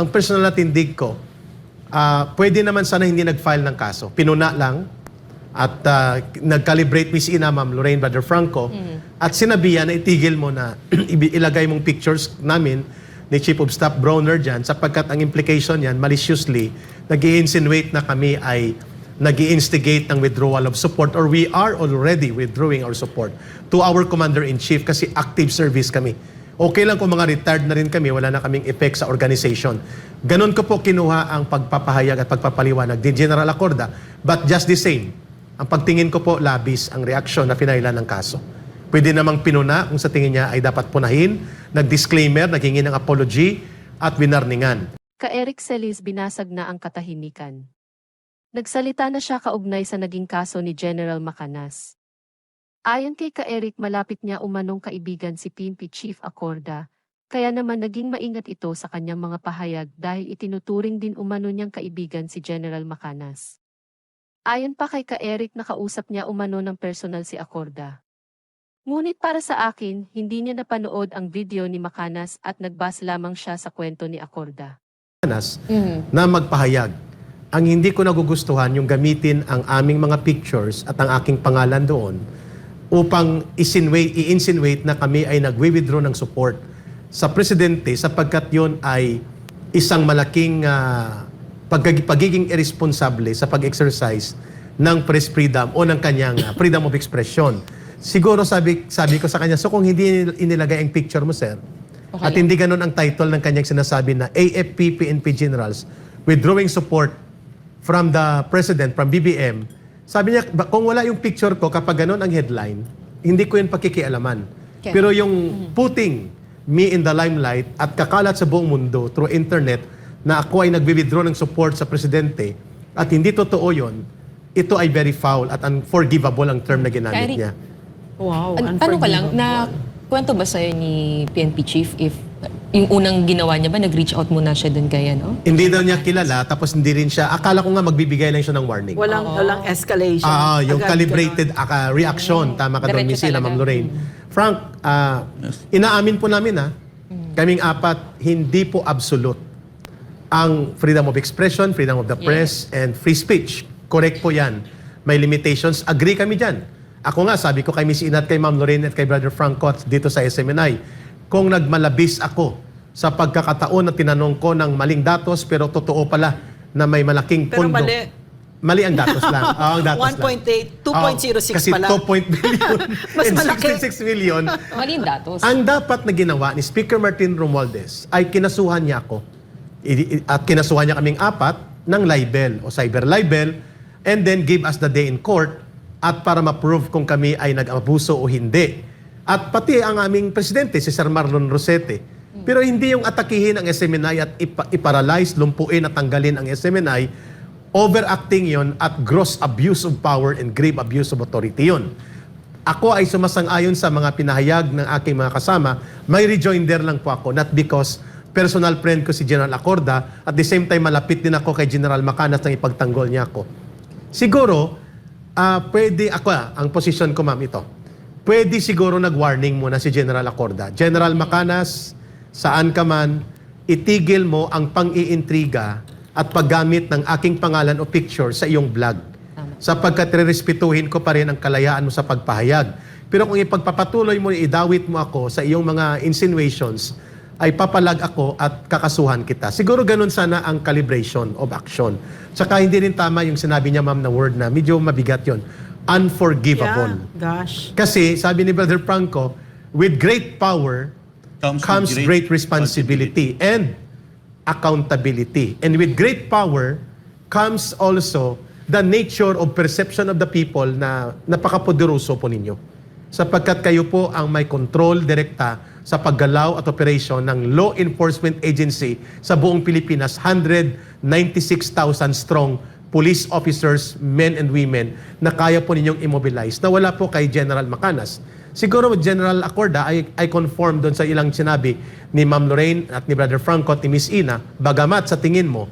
Ang personal na tindig ko, pwede naman sana hindi nag-file ng kaso. Pinuna lang at nag-calibrate Miss Ina, Ma'am Lorraine, Brother Franco, at sinabihan na itigil mo na ilagay mong pictures namin ni Chief of Staff Browner dyan sapagkat ang implication yan, maliciously, nag-i-insinuate na kami ay nag-i-instigate ng withdrawal of support or we are already withdrawing our support to our Commander-in-Chief kasi active service kami. Okay lang kung mga retired na rin kami, wala na kaming effect sa organization. Ganon ko po kinuha ang pagpapahayag at pagpapaliwanag ni General Acorda. But just the same, ang pagtingin ko po labis ang reaksyon na pinailan ng kaso. Pwede namang pinuna kung sa tingin niya ay dapat punahin, nag-disclaimer, naghingi ng apology at winarningan. Ka-Eric Celis binasag na ang katahimikan. Nagsalita na siya kaugnay sa naging kaso ni General Macanas. Ayon kay Ka-Eric, malapit niya umanong kaibigan si PNP Chief Acorda, kaya naman naging maingat ito sa kanyang mga pahayag dahil itinuturing din umano niyang kaibigan si General Macanas. Ayon pa kay Ka-Eric, nakausap niya umano ng personal si Acorda. Ngunit para sa akin, hindi niya napanood ang video ni Macanas at nagbase lamang siya sa kwento ni Acorda. Na magpahayag. Ang hindi ko nagugustuhan yung gamitin ang aming mga pictures at ang aking pangalan doon upang i-insinuate na kami ay nagwi-withdraw ng support sa presidente sapagkat yon ay isang malaking pagiging irresponsable sa pag-exercise ng press freedom o ng kanyang freedom of expression. Siguro sabi ko sa kanya, so kung hindi inilagay ang picture mo, sir, okay, at hindi ganun ang title ng kanyang sinasabi na AFP PNP Generals withdrawing support from the President, from BBM, sabi niya, kung wala yung picture ko, kapag ganun ang headline, hindi ko yun pakikialaman. Okay. Pero yung putting me in the limelight at kakalat sa buong mundo through internet na ako ay nagwi-withdraw ng support sa Presidente at hindi totoo yun, ito ay very foul at unforgivable ang term na ginamit niya. Wow, ano ka lang, na kwento ba sa'yo ni PNP Chief if yung unang ginawa niya ba, nag-reach out muna siya dun kaya, no? Hindi daw niya kilala, tapos hindi rin siya, akala ko nga magbibigay lang siya ng warning. Walang escalation. Yung calibrated reaction, tama ka doon, Miss Ina, Ma'am Lorraine. Frank, inaamin po namin kaming apat, hindi po absolute ang freedom of expression, freedom of the press, and free speech. Correct po yan. May limitations. Agree kami dyan. Ako nga, sabi ko kay Miss Ina at kay Ma'am Lorraine at kay Brother Franco dito sa SMNI, kung nagmalabis ako sa pagkakataon na tinanong ko ng maling datos pero totoo pala na may malaking pondo. Pero mali. Mali ang datos lang. Ang datos 1.8, 2.06 kasi pala. Kasi 2 billion Mas and malaki. 66 million. Mali yung datos. Ang dapat na ginawa ni Speaker Martin Romualdez ay kinasuhan niya ako. At kinasuhan niya kaming apat ng libel o cyber libel and then give us the day in court at para ma-prove kung kami ay nag-abuso o hindi. At pati ang aming presidente, si Sir Marlon Rosete. Pero hindi yung atakihin ang SMNI at iparalyze, lumpuin at tanggalin ang SMNI. Overacting yon at gross abuse of power and grave abuse of authority yon. Ako ay sumasang-ayon sa mga pinahayag ng aking mga kasama. May rejoinder lang po ako, not because personal friend ko si General Acorda, at the same time malapit din ako kay General Macanas nang ipagtanggol niya ako. Siguro, pwede ako, ang posisyon ko, ma'am, ito. Pwede siguro nag-warning muna si General Acorda. General Macanas, saan ka man, itigil mo ang pang-iintriga at paggamit ng aking pangalan o picture sa iyong vlog. Sapagkat rerespetuhin ko pa rin ang kalayaan mo sa pagpahayag. Pero kung ipagpapatuloy mo, idawit mo ako sa iyong mga insinuations, ay papalag ako at kakasuhan kita. Siguro ganun sana ang calibration of action. Tsaka hindi rin tama yung sinabi niya, ma'am, na word na medyo mabigat yon, unforgivable. Yeah, gosh. Kasi sabi ni Brother Franco, with great power comes great responsibility and accountability. And with great power comes also the nature of perception of the people na napakapoderoso po ninyo. Sapagkat kayo po ang may control direkta sa paggalaw at operasyon ng law enforcement agency sa buong Pilipinas, 196,000 strong police officers, men and women, na kaya po ninyong immobilize, na wala po kay General Macanas. Siguro General Acorda, I conform doon sa ilang sinabi ni Ma'am Lorraine at ni Brother Franco at ni Miss Ina, bagamat sa tingin mo,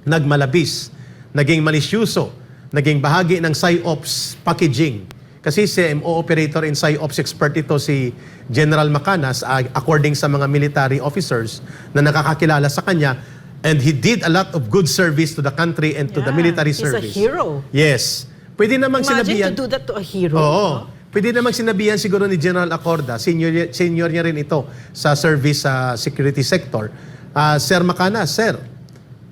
nagmalabis, naging malisyuso, naging bahagi ng PSYOPs packaging. Kasi CMO operator and PSYOPs expert ito si General Macanas, according sa mga military officers na nakakakilala sa kanya, And he did a lot of good service to the country and to the Yeah, military he's a service. hero. Yes. Pwede namang Imagine sinabihan. to do that to a hero. Oo. no? Pwede namang sinabihan siguro ni General Acorda, senior niya rin ito sa service sa security sector. Sir Macanas, sir,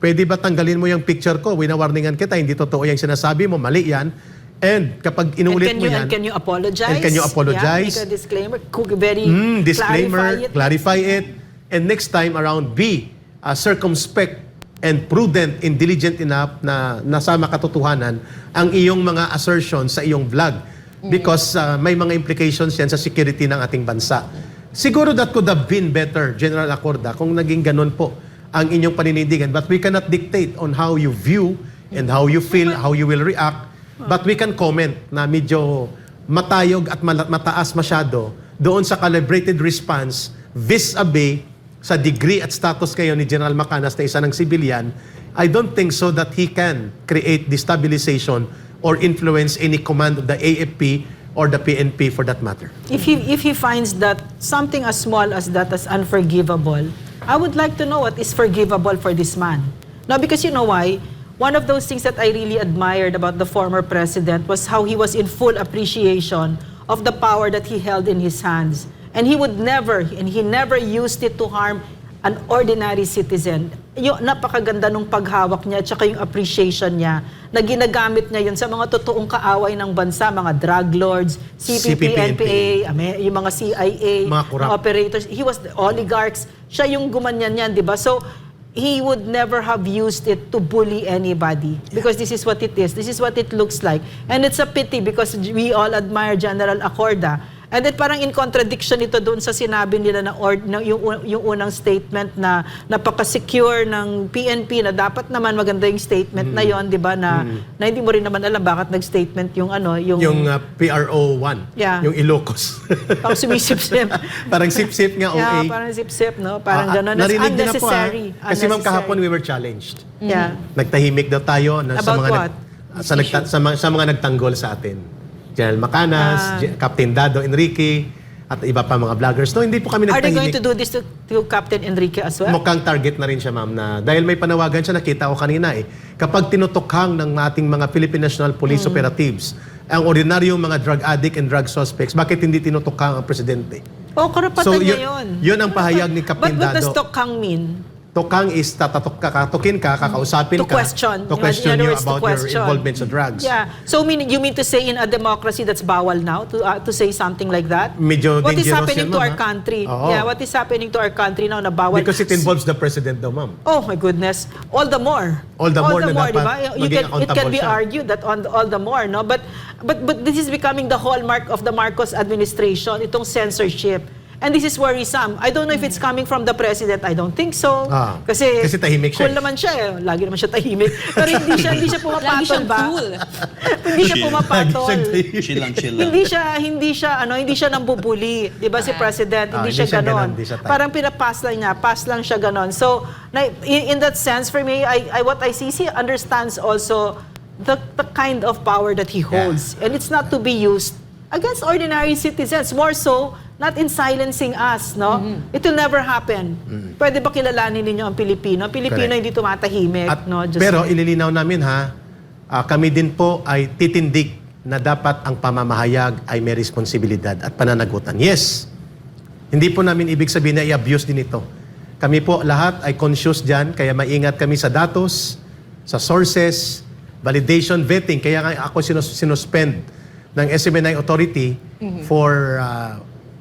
pwede ba tanggalin mo yung picture ko? Winawarningan kita, hindi totoo yung sinasabi mo, mali yan. And kapag inuulit mo yan, And can you apologize? And can you apologize? Yeah, make a disclaimer. Very disclaimer, clarify it. and next time around, be circumspect and prudent and diligent enough na nasa makatotohanan ang iyong mga assertions sa iyong vlog. Because may mga implications yan sa security ng ating bansa. Siguro that could have been better, General Acorda, kung naging ganun po ang inyong paninindigan. But we cannot dictate on how you view and how you feel, how you will react. But we can comment na medyo matayog at mataas masyado doon sa calibrated response vis-a-vis sa degree at status kayo ni General Macanas na isa ng civilian. I don't think so that he can create destabilization or influence any command of the AFP or the PNP for that matter. If he finds that something as small as that as unforgivable, I would like to know what is forgivable for this man. No, because you know why? One of those things that I really admired about the former president was how he was in full appreciation of the power that he held in his hands. And he never used it to harm an ordinary citizen. Yung napakaganda nung paghawak niya at saka yung appreciation niya na ginagamit niya yun sa mga totoong kaaway ng bansa, mga drug lords, CPP, NPA, yung mga CIA, Mga corrupt. operators. He was the oligarchs. Siya yung gumanyan yan, di ba? So, he would never have used it to bully anybody because this is what it is. This is what it looks like. And it's a pity because we all admire General Acorda. And then parang in contradiction ito doon sa sinabi nila yung unang statement na napaka-secure ng PNP na dapat naman maganda yung statement na yon, 'di ba, na hindi mo rin naman alam bakit nag-statement yung Yung PRO1, Yeah. yung Ilocos. pang sumisip-sip. Parang sip-sip nga, Yeah, OA. parang sip-sip, no? Parang gano'n. That's Narinig niyo na po, unnecessary. Kasi ma'am, kahapon we were challenged. Yeah. Nagtahimik daw tayo na sa About mga what? sa mga nagtanggol sa atin. General Macanas, Captain Dado Enrique, at iba pa mga vloggers. No, hindi po kami Are they going nagtahimik. to do this to Captain Enrique as well? Mukhang target na rin siya, ma'am, na dahil may panawagan siya, nakita ko kanina kapag tinutukhang ng ating mga Philippine National Police operatives, ang ordinaryong mga drug addict and drug suspects, bakit hindi tinutukhang ang presidente? Oh, karapatan niya yun. Yun ang pahayag ni Captain But what does Dado. tokang mean? Tokang is kakatukin ka, kakausapin To ka. question. To In question other you words, to about your question. involvement sa drugs. Yeah. So you mean to say in a democracy that's bawal now to say something like that? Medyo What is dangerous happening yan, to ma'am, our ha? country? Oo. Yeah, what is happening to our country now na bawal? Because it involves the president daw, ma'am. Oh my goodness. All the more. All the more na dapat di ba? maging It can be accountable siya. argued that all the more, no? But this is becoming the hallmark of the Marcos administration, itong censorship. And this is worrisome. I don't know if it's coming from the president. I don't think so. Kasi tahimik siya. Cool naman siya eh. Lagi naman siya tahimik. Pero hindi siya Lagi pumapatol siyang ba? cool. Hindi siya pumapatol. Chill lang. Hindi siya nambubuli. 'Di ba si president, hindi siya ganon. hindi siya type. Parang pinapass lang niya, pass lang siya ganon. So, in that sense for me, what I see, he understands also the kind of power that he holds. And it's not to be used against ordinary citizens, more so not in silencing us, no? It will never happen. Pwede ba kilalanin ninyo ang Pilipino? Ang Pilipino Correct. hindi tumatahimik, At, no? Just pero ililinaw namin kami din po ay titindig na dapat ang pamamahayag ay may responsibilidad at pananagutan. Yes, hindi po namin ibig sabihin na i-abuse din ito. Kami po lahat ay conscious dyan, kaya maingat kami sa datos, sa sources, validation, vetting. Kaya nga ako sinuspend ng SMNI Authority for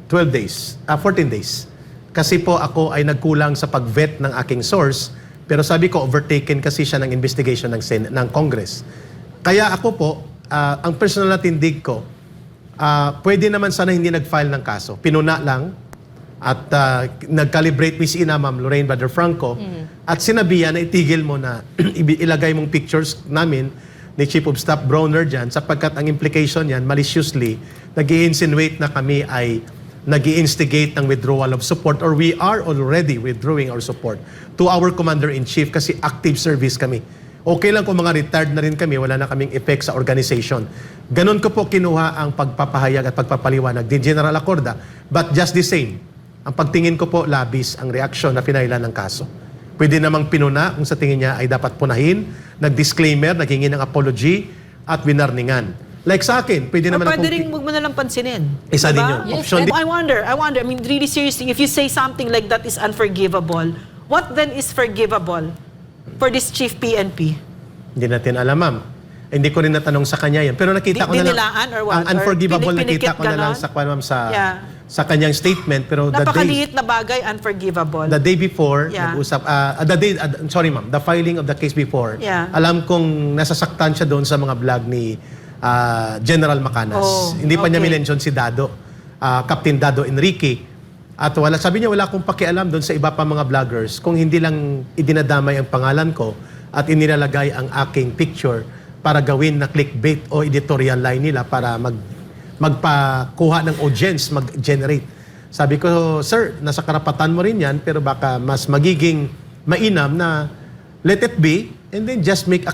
14 days. Kasi po ako ay nagkulang sa pag-vet ng aking source, pero sabi ko, overtaken kasi siya ng investigation ng Congress. Kaya ako po, ang personal na tindig ko, pwede naman sana hindi nag-file ng kaso. Pinuna lang at nag-calibrate Miss Ina, Ma'am Lorraine Bader Franco, at sinabihan na itigil mo na ilagay mong pictures namin ni Chief of Staff Browner dyan sapagkat ang implication yan, maliciously, nag-i-insinuate na kami ay nag-i-instigate ng withdrawal of support or we are already withdrawing our support to our Commander-in-Chief kasi active service kami. Okay lang kung mga retired na rin kami, wala na kaming effect sa organization. Ganon ko po kinuha ang pagpapahayag at pagpapaliwanag ni General Acorda. But just the same, ang pagtingin ko po labis ang reaksyon na pinailan ng kaso. Pwede namang pinuna kung sa tingin niya ay dapat punahin, nag-disclaimer, naghingi ng apology, at winarningan. Like sa akin, pwede Or naman pwede akong... rin huwag mo na lang pansinin. Isa din Diba? yun. Option din. I wonder, I mean, really seriously, if you say something like that is unforgivable, what then is forgivable for this chief PNP? Hindi natin alam, ma'am. Hindi ko rin natanong sa kanya yan. Pero nakita ko na lang... Dinilaan or what? Ang unforgivable Or nakita ko na lang ganon? sa, ma'am, Yeah. sa kanyang statement. Pero Napakaliit na bagay, unforgivable. the day before, Yeah. nag-usap... sorry, ma'am. The filing of the case before, Yeah. alam kong nasasaktan siya doon sa mga vlog ni General Macanas. Oh, Hindi pa niya okay. minention si Dado, Captain Dado Enrique. At sabi niya, wala akong pakialam doon sa iba pa mga vloggers kung hindi lang idinadamay ang pangalan ko at inilalagay ang aking picture para gawin na clickbait o editorial line nila para magpakuha ng audience, mag-generate. Sabi ko, sir, nasa karapatan mo rin yan, pero baka mas magiging mainam na let it be and then just make a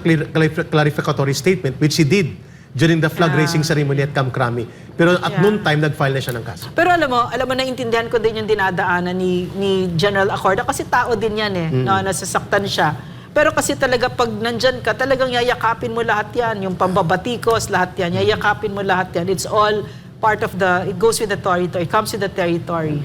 clarificatory statement, which he did during the flag raising ceremony at Camp Crame. Pero at noon time, nag-file na siya ng kaso. Pero alam mo, naiintindihan ko din yung dinadaanan ni General Acorda kasi tao din yan no, nasasaktan siya. Pero kasi talaga pag nandyan ka, talagang yayakapin mo lahat yan. Yung pambabatikos, lahat yan. Yayakapin mo lahat yan. It's all part of it goes with the territory. It comes with the territory.